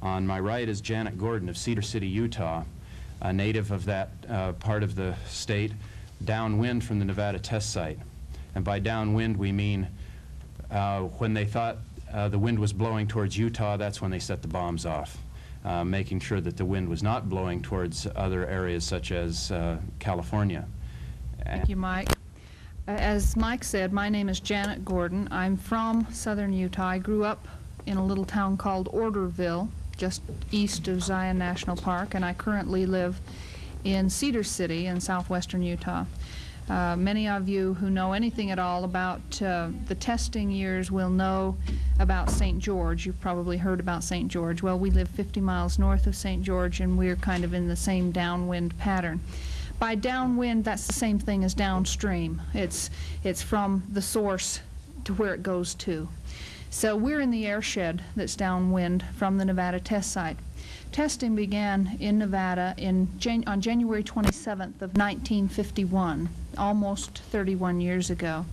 On my right is Janet Gordon of Cedar City, Utah, a native of that part of the state, downwind from the Nevada test site. And by downwind, we mean when they thought the wind was blowing towards Utah, that's when they set the bombs off, making sure that the wind was not blowing towards other areas such as California. Thank you, Mike. As Mike said, my name is Janet Gordon. I'm from southern Utah. I grew up in a little town called Orderville, just east of Zion National Park, and I currently live in Cedar City in southwestern Utah. Many of you who know anything at all about the testing years will know about St. George. You've probably heard about St. George. Well, we live 50 miles north of St. George, and we're kind of in the same downwind pattern. By downwind, that's the same thing as downstream. It's from the source to where it goes to. So we're in the airshed that's downwind from the Nevada test site. Testing began in Nevada on January 27th of 1951, almost 31 years ago.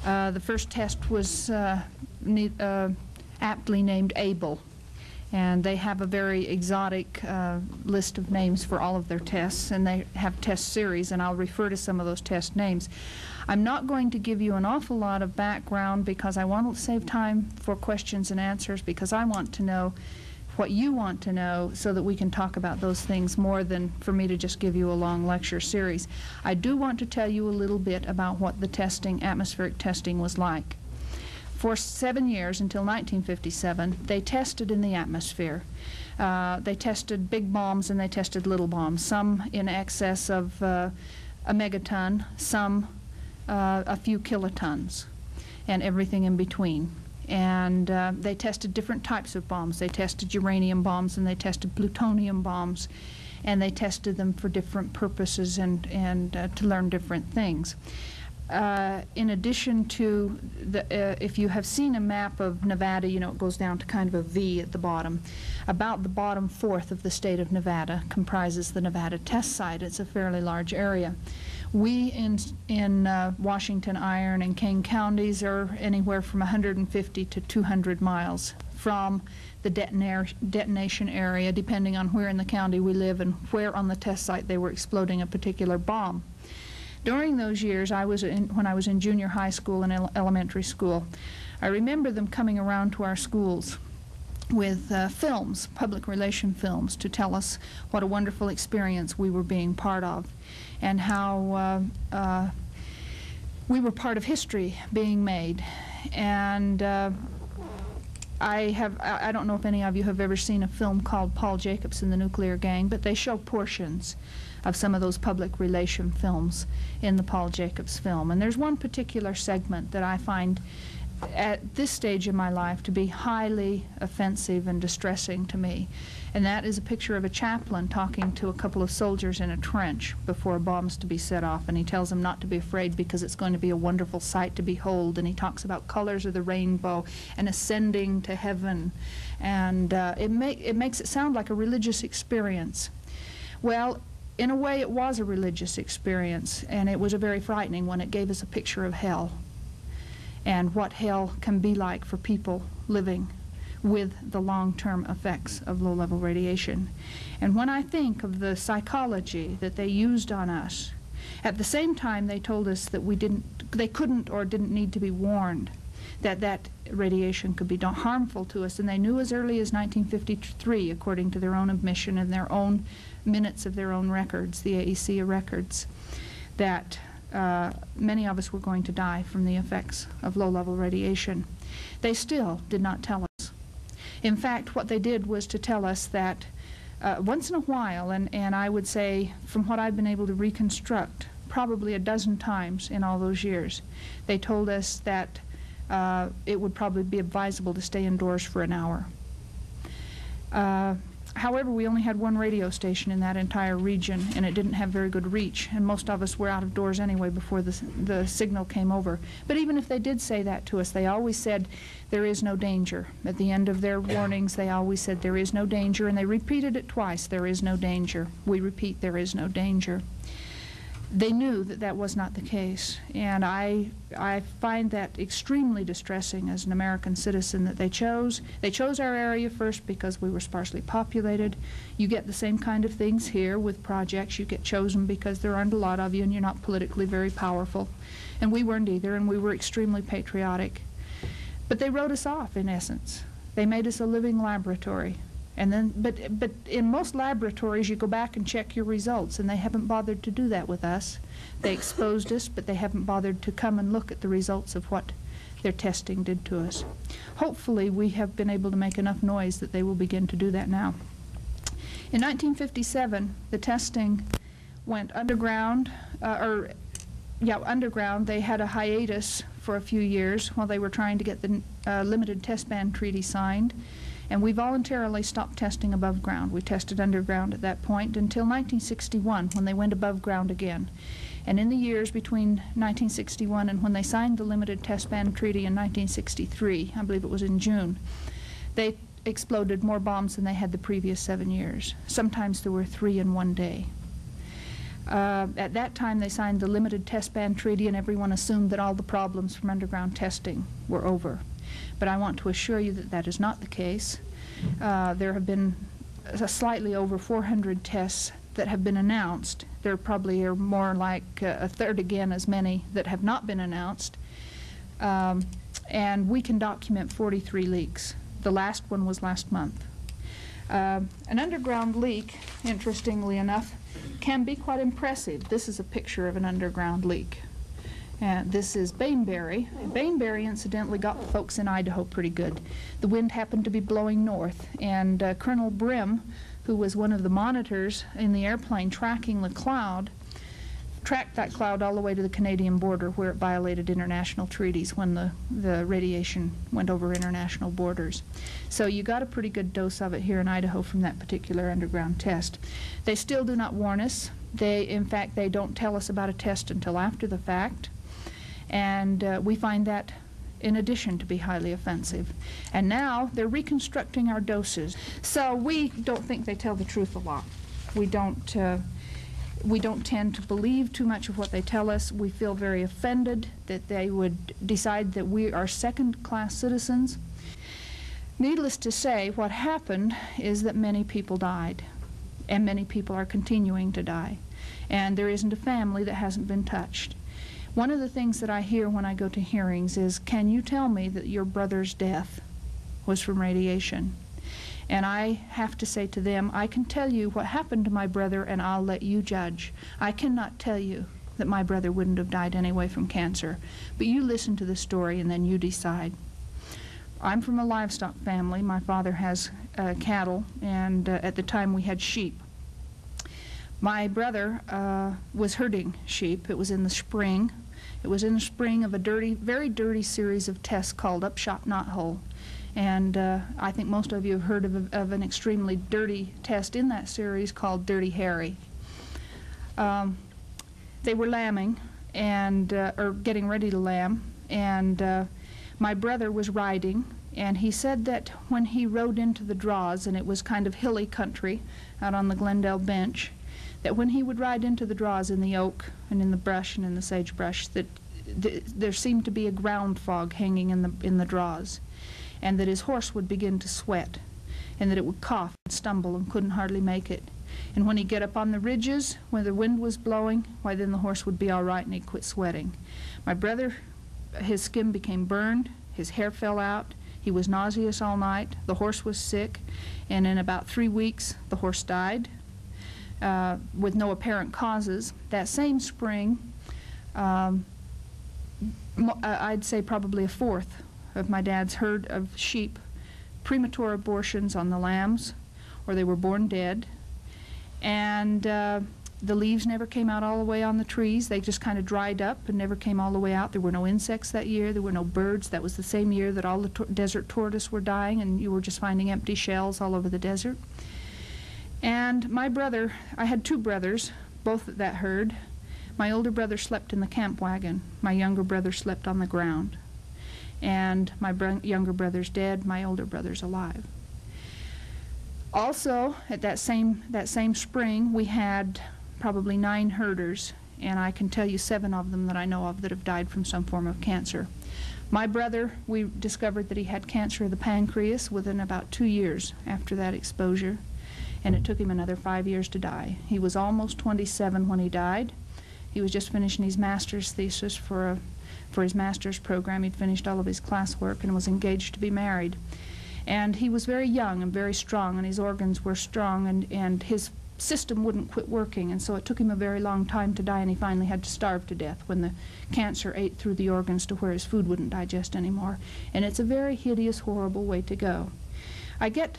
The first test was aptly named Able, and they have a very exotic list of names for all of their tests, and they have test series, and I'll refer to some of those test names. I'm not going to give you an awful lot of background because I want to save time for questions and answers, because I want to know what you want to know so that we can talk about those things more than for me to just give you a long lecture series. I do want to tell you a little bit about what the testing, atmospheric testing, was like. For 7 years, until 1957, they tested in the atmosphere. They tested big bombs and they tested little bombs, some in excess of a megaton, some a few kilotons, and everything in between. And they tested different types of bombs. They tested uranium bombs and they tested plutonium bombs, and they tested them for different purposes and to learn different things. In addition to, if you have seen a map of Nevada, you know it goes down to kind of a V at the bottom. About the bottom fourth of the state of Nevada comprises the Nevada test site. It's a fairly large area. We in Washington, Iron, and Kane counties are anywhere from 150 to 200 miles from the detonation area, depending on where in the county we live and where on the test site they were exploding a particular bomb. During those years, when I was in junior high school and elementary school, I remember them coming around to our schools with films, public relation films, to tell us what a wonderful experience we were being part of, and how we were part of history being made. And I don't know if any of you have ever seen a film called Paul Jacobs and the Nuclear Gang, but they show portions of some of those public relation films in the Paul Jacobs film. And there's one particular segment that I find at this stage in my life to be highly offensive and distressing to me. And that is a picture of a chaplain talking to a couple of soldiers in a trench before a bomb's to be set off. And he tells them not to be afraid because it's going to be a wonderful sight to behold. And he talks about colors of the rainbow and ascending to heaven. And it makes it sound like a religious experience. Well, in a way it was a religious experience, and it was a very frightening one. It gave us a picture of hell and what hell can be like for people living with the long-term effects of low-level radiation. And when I think of the psychology that they used on us, at the same time they told us that they couldn't or didn't need to be warned that that radiation could be harmful to us, and they knew as early as 1953, according to their own admission and their own minutes of their own records, the AEC records, that many of us were going to die from the effects of low-level radiation. They still did not tell us. In fact, what they did was to tell us that once in a while, and I would say from what I've been able to reconstruct, probably a dozen times in all those years, they told us that it would probably be advisable to stay indoors for an hour. However, we only had one radio station in that entire region, and it didn't have very good reach, and most of us were out of doors anyway before the signal came over. But even if they did say that to us, they always said there is no danger. At the end of their warnings, they always said there is no danger, and they repeated it twice, there is no danger. We repeat, there is no danger. They knew that that was not the case, and I find that extremely distressing as an American citizen that they chose our area first because we were sparsely populated. You get the same kind of things here with projects. You get chosen because there aren't a lot of you and you're not politically very powerful, and we weren't either, and we were extremely patriotic. But they wrote us off, in essence. They made us a living laboratory. And then, but in most laboratories, you go back and check your results, and they haven't bothered to do that with us. They exposed us, but they haven't bothered to come and look at the results of what their testing did to us. Hopefully, we have been able to make enough noise that they will begin to do that now. In 1957, the testing went underground, underground. They had a hiatus for a few years while they were trying to get the Limited Test Ban Treaty signed. And we voluntarily stopped testing above ground. We tested underground at that point until 1961, when they went above ground again. And in the years between 1961 and when they signed the Limited Test Ban Treaty in 1963, I believe it was in June, they exploded more bombs than they had the previous 7 years. Sometimes there were 3 in one day. At that time, they signed the Limited Test Ban Treaty, and everyone assumed that all the problems from underground testing were over. But I want to assure you that that is not the case. There have been slightly over 400 tests that have been announced. There probably are more like a third again as many that have not been announced. And we can document 43 leaks. The last one was last month. An underground leak, interestingly enough, can be quite impressive. This is a picture of an underground leak. This is baneberry. Baneberry, incidentally, got folks in Idaho pretty good. The wind happened to be blowing north, and Colonel Brim, who was one of the monitors in the airplane tracking the cloud, tracked that cloud all the way to the Canadian border, where it violated international treaties when the radiation went over international borders. So you got a pretty good dose of it here in Idaho from that particular underground test. They still do not warn us. In fact, they don't tell us about a test until after the fact. And we find that, in addition, to be highly offensive. And now they're reconstructing our doses. So we don't think they tell the truth a lot. We don't tend to believe too much of what they tell us. We feel very offended that they would decide that we are second-class citizens. Needless to say, what happened is that many people died, and many people are continuing to die. And there isn't a family that hasn't been touched. One of the things that I hear when I go to hearings is, can you tell me that your brother's death was from radiation? And I have to say to them, I can tell you what happened to my brother, and I'll let you judge. I cannot tell you that my brother wouldn't have died anyway from cancer, but you listen to the story and then you decide. I'm from a livestock family. My father has cattle, and at the time we had sheep. My brother was herding sheep. It was in the spring. It was in the spring of a very dirty series of tests called Upshot Knothole. And I think most of you have heard of an extremely dirty test in that series called Dirty Harry. They were lambing, or getting ready to lamb, and my brother was riding, and he said that when he rode into the draws, and it was kind of hilly country out on the Glendale bench, that when he would ride into the draws in the oak and in the brush and in the sagebrush, that there seemed to be a ground fog hanging in the draws, and that his horse would begin to sweat, and that it would cough and stumble and couldn't hardly make it. And when he'd get up on the ridges, when the wind was blowing, why then the horse would be all right and he'd quit sweating. My brother, his skin became burned, his hair fell out, he was nauseous all night, the horse was sick, and in about 3 weeks the horse died. With no apparent causes. That same spring, I'd say probably a fourth of my dad's herd of sheep, premature abortions on the lambs, or they were born dead, and the leaves never came out all the way on the trees. They just kind of dried up and never came all the way out. There were no insects that year. There were no birds. That was the same year that all the desert tortoise were dying, and you were just finding empty shells all over the desert. And my brother, I had 2 brothers, both at that herd. My older brother slept in the camp wagon. My younger brother slept on the ground. And my younger brother's dead, my older brother's alive. Also, at that same spring, we had probably 9 herders and I can tell you 7 of them that I know of that have died from some form of cancer. My brother, we discovered that he had cancer of the pancreas within about 2 years after that exposure, and it took him another 5 years to die. He was almost 27 when he died. He was just finishing his master's thesis for his master's program. He'd finished all of his classwork and was engaged to be married. And he was very young and very strong, and his organs were strong, and his system wouldn't quit working, and so it took him a very long time to die, and he finally had to starve to death when the cancer ate through the organs to where his food wouldn't digest anymore. And it's a very hideous, horrible way to go. I get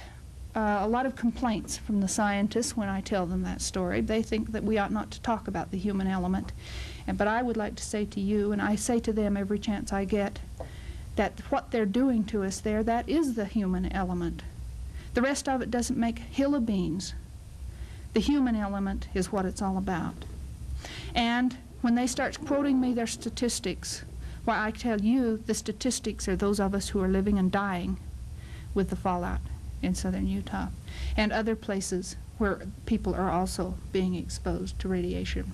a lot of complaints from the scientists when I tell them that story. They think that we ought not to talk about the human element. But I would like to say to you, and I say to them every chance I get, that what they're doing to us there, that is the human element. The rest of it doesn't make a hill of beans. The human element is what it's all about. And when they start quoting me their statistics, why, I tell you, the statistics are those of us who are living and dying with the fallout in southern Utah and other places where people are also being exposed to radiation.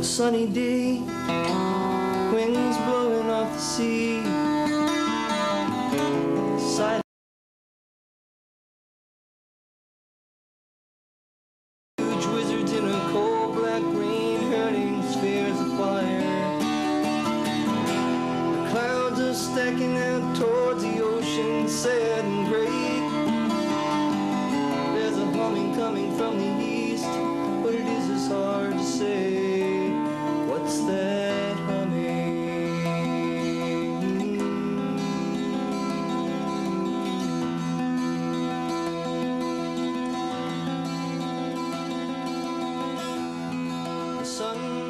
Sunny day, winds blowing off the sea. Silent huge wizards in a cold black rain, hurling spheres of fire. The clouds are stacking out towards the ocean, sad and gray. There's a humming coming from the east, but it is hard to say. What's that humming? The sun